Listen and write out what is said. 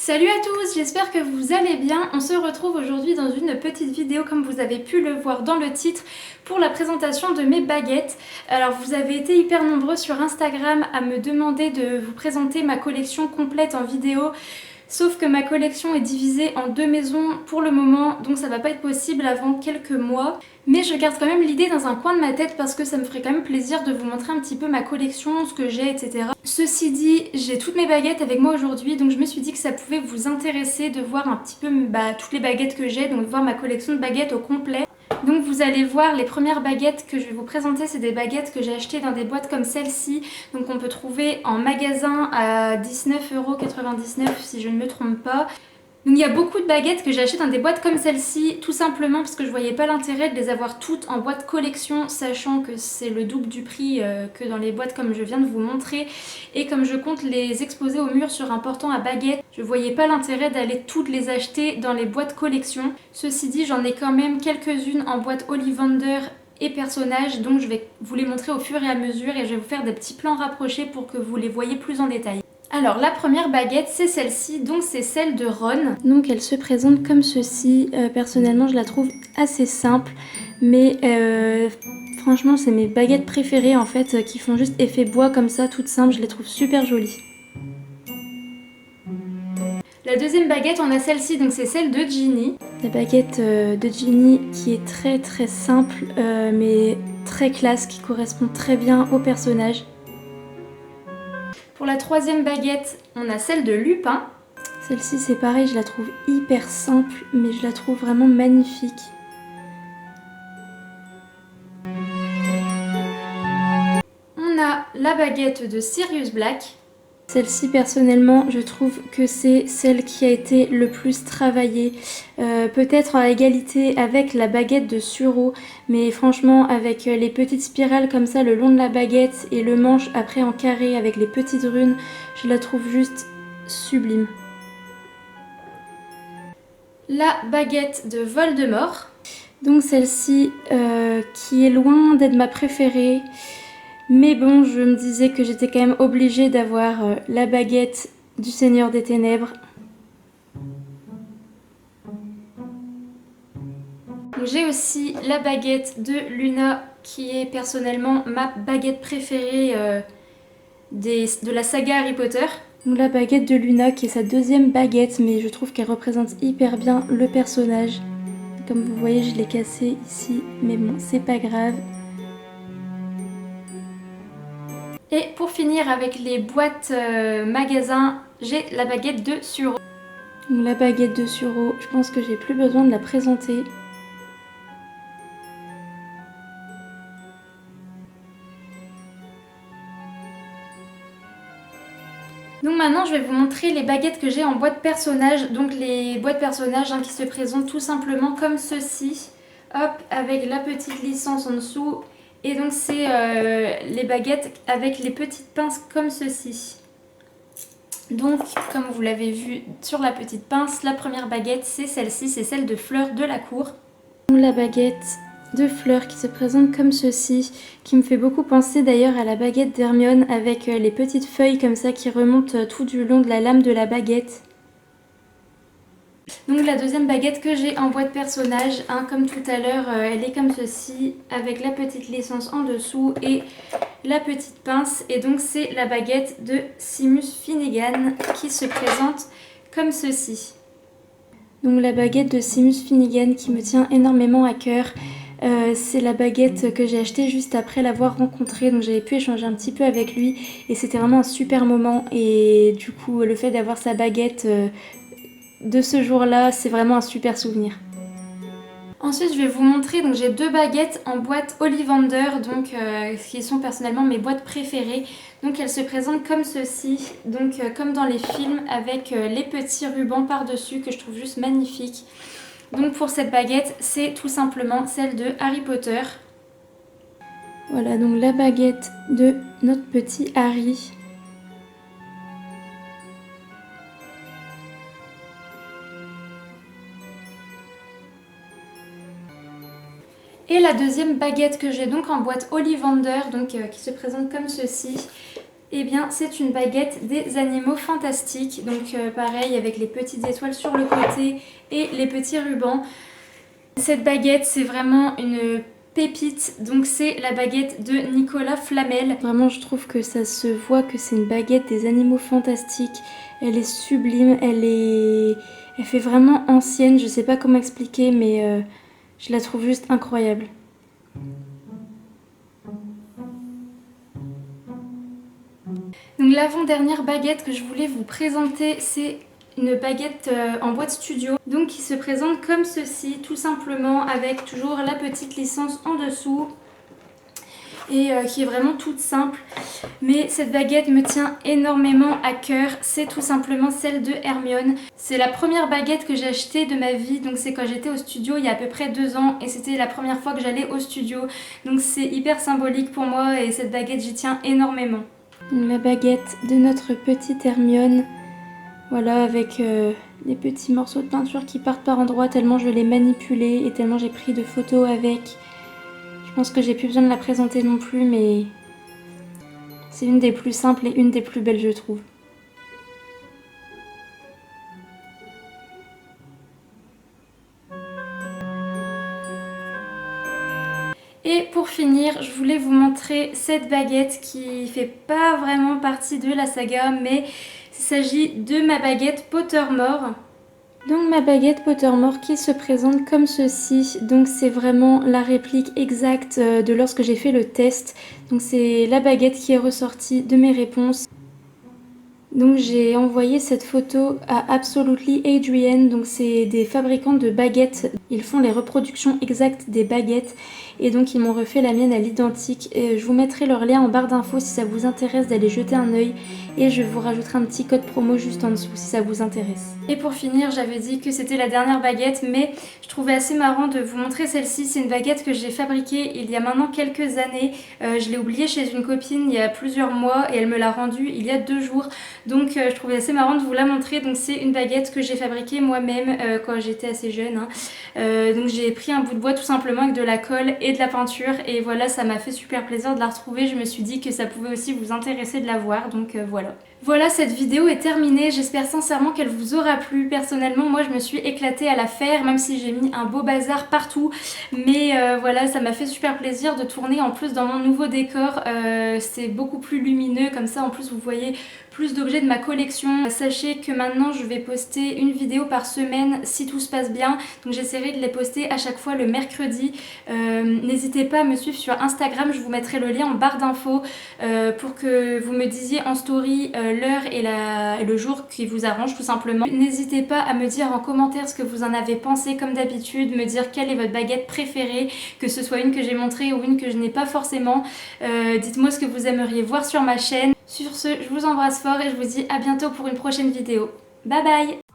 Salut à tous, j'espère que vous allez bien. On se retrouve aujourd'hui dans une petite vidéo comme vous avez pu le voir dans le titre pour la présentation de mes baguettes. Alors vous avez été hyper nombreux sur Instagram à me demander de vous présenter ma collection complète en vidéo. Sauf que ma collection est divisée en deux maisons pour le moment, donc ça va pas être possible avant quelques mois. Mais je garde quand même l'idée dans un coin de ma tête parce que ça me ferait quand même plaisir de vous montrer un petit peu ma collection, ce que j'ai, etc. Ceci dit, j'ai toutes mes baguettes avec moi aujourd'hui, donc je me suis dit que ça pouvait vous intéresser de voir un petit peu toutes les baguettes que j'ai, donc de voir ma collection de baguettes au complet. Donc vous allez voir les premières baguettes que je vais vous présenter, c'est des baguettes que j'ai achetées dans des boîtes comme celle-ci. Donc on peut trouver en magasin à 19,99 € si je ne me trompe pas. Donc il y a beaucoup de baguettes que j'ai achetées dans des boîtes comme celle-ci, tout simplement parce que je voyais pas l'intérêt de les avoir toutes en boîte collection, sachant que c'est le double du prix que dans les boîtes comme je viens de vous montrer. Et comme je compte les exposer au mur sur un portant à baguettes, je voyais pas l'intérêt d'aller toutes les acheter dans les boîtes collection. Ceci dit, j'en ai quand même quelques-unes en boîte Ollivander et personnages, donc je vais vous les montrer au fur et à mesure et je vais vous faire des petits plans rapprochés pour que vous les voyez plus en détail. Alors la première baguette c'est celle-ci, donc c'est celle de Ron. Donc elle se présente comme ceci, personnellement je la trouve assez simple, mais franchement c'est mes baguettes préférées en fait, qui font juste effet bois comme ça, toutes simples, je les trouve super jolies. La deuxième baguette on a celle-ci, donc c'est celle de Ginny. La baguette de Ginny qui est très simple mais très classe, qui correspond très bien au personnage. Pour la troisième baguette, on a celle de Lupin. Celle-ci c'est pareil, je la trouve hyper simple, mais je la trouve vraiment magnifique. On a la baguette de Sirius Black. Celle-ci personnellement, je trouve que c'est celle qui a été le plus travaillée. Peut-être à égalité avec la baguette de Suro, mais franchement avec les petites spirales comme ça le long de la baguette et le manche après en carré avec les petites runes, je la trouve juste sublime. La baguette de Voldemort. Donc celle-ci qui est loin d'être ma préférée. Mais bon, je me disais que j'étais quand même obligée d'avoir la baguette du Seigneur des Ténèbres. J'ai aussi la baguette de Luna qui est personnellement ma baguette préférée de la saga Harry Potter. Donc la baguette de Luna qui est sa deuxième baguette, mais je trouve qu'elle représente hyper bien le personnage. Comme vous voyez, je l'ai cassée ici, mais bon, c'est pas grave. Et pour finir avec les boîtes magasins, j'ai la baguette de Suro. Donc la baguette de Suro, je pense que j'ai plus besoin de la présenter. Donc maintenant je vais vous montrer les baguettes que j'ai en boîte personnage. Donc les boîtes personnages qui se présentent tout simplement comme ceci. Hop, avec la petite licence en dessous. Et donc c'est les baguettes avec les petites pinces comme ceci. Donc comme vous l'avez vu sur la petite pince, la première baguette c'est celle-ci, c'est celle de Fleur de la Cour. La baguette de Fleur qui se présente comme ceci, qui me fait beaucoup penser d'ailleurs à la baguette d'Hermione avec les petites feuilles comme ça qui remontent tout du long de la lame de la baguette. Donc la deuxième baguette que j'ai en boîte personnage, comme tout à l'heure, elle est comme ceci, avec la petite licence en dessous et la petite pince. Et donc c'est la baguette de Seamus Finnegan qui se présente comme ceci. Donc la baguette de Seamus Finnegan qui me tient énormément à cœur. C'est la baguette que j'ai achetée juste après l'avoir rencontré, donc j'avais pu échanger un petit peu avec lui et c'était vraiment un super moment. Et du coup le fait d'avoir sa baguette de ce jour-là, c'est vraiment un super souvenir. Ensuite je vais vous montrer, donc j'ai deux baguettes en boîte Ollivander, donc qui sont personnellement mes boîtes préférées. Donc elles se présentent comme ceci, donc comme dans les films avec les petits rubans par-dessus que je trouve juste magnifiques. Donc pour cette baguette, c'est tout simplement celle de Harry Potter. Voilà donc la baguette de notre petit Harry. Et la deuxième baguette que j'ai donc en boîte Ollivander, donc qui se présente comme ceci. Eh bien, c'est une baguette des Animaux Fantastiques. Donc pareil, avec les petites étoiles sur le côté et les petits rubans. Cette baguette, c'est vraiment une pépite. Donc c'est la baguette de Nicolas Flamel. Vraiment, je trouve que ça se voit que c'est une baguette des Animaux Fantastiques. Elle est sublime, elle fait vraiment ancienne. Je sais pas comment expliquer, mais je la trouve juste incroyable. Donc l'avant-dernière baguette que je voulais vous présenter, c'est une baguette en boîte studio, donc qui se présente comme ceci, tout simplement, avec toujours la petite licence en dessous et qui est vraiment toute simple. Mais cette baguette me tient énormément à cœur, c'est tout simplement celle de Hermione. C'est la première baguette que j'ai achetée de ma vie, donc c'est quand j'étais au studio il y a à peu près 2 ans et c'était la première fois que j'allais au studio. Donc c'est hyper symbolique pour moi et cette baguette, j'y tiens énormément. La baguette de notre petite Hermione, voilà, avec les petits morceaux de peinture qui partent par endroits tellement je l'ai manipulée et tellement j'ai pris de photos avec. Je pense que j'ai plus besoin de la présenter non plus, mais c'est une des plus simples et une des plus belles, je trouve. Et pour finir, je voulais vous montrer cette baguette qui fait pas vraiment partie de la saga, mais il s'agit de ma baguette Pottermore. Donc ma baguette Pottermore qui se présente comme ceci, donc c'est vraiment la réplique exacte de lorsque j'ai fait le test. Donc c'est la baguette qui est ressortie de mes réponses. Donc j'ai envoyé cette photo à Absolutely Adrian, donc c'est des fabricants de baguettes. Ils font les reproductions exactes des baguettes et donc ils m'ont refait la mienne à l'identique. Je vous mettrai leur lien en barre d'infos si ça vous intéresse d'aller jeter un œil et je vous rajouterai un petit code promo juste en dessous si ça vous intéresse. Et pour finir, j'avais dit que c'était la dernière baguette, mais je trouvais assez marrant de vous montrer celle-ci. C'est une baguette que j'ai fabriquée il y a maintenant quelques années. Je l'ai oubliée chez une copine il y a plusieurs mois et elle me l'a rendue il y a 2 jours. Donc je trouvais assez marrant de vous la montrer. Donc c'est une baguette que j'ai fabriquée moi-même quand j'étais assez jeune. Donc j'ai pris un bout de bois tout simplement avec de la colle et de la peinture. Et voilà, ça m'a fait super plaisir de la retrouver. Je me suis dit que ça pouvait aussi vous intéresser de la voir. Donc voilà. Voilà, cette vidéo est terminée. J'espère sincèrement qu'elle vous aura plu. Personnellement, moi je me suis éclatée à la faire, même si j'ai mis un beau bazar partout. Mais voilà, ça m'a fait super plaisir de tourner en plus dans mon nouveau décor. C'est beaucoup plus lumineux, comme ça en plus vous voyez plus d'objets de ma collection. Sachez que maintenant je vais poster une vidéo par semaine si tout se passe bien. Donc j'essaierai de les poster à chaque fois le mercredi. N'hésitez pas à me suivre sur Instagram, je vous mettrai le lien en barre d'infos pour que vous me disiez en story l'heure et le jour qui vous arrange tout simplement. N'hésitez pas à me dire en commentaire ce que vous en avez pensé comme d'habitude, me dire quelle est votre baguette préférée, que ce soit une que j'ai montrée ou une que je n'ai pas forcément. Dites-moi ce que vous aimeriez voir sur ma chaîne. Sur ce, je vous embrasse fort et je vous dis à bientôt pour une prochaine vidéo. Bye bye!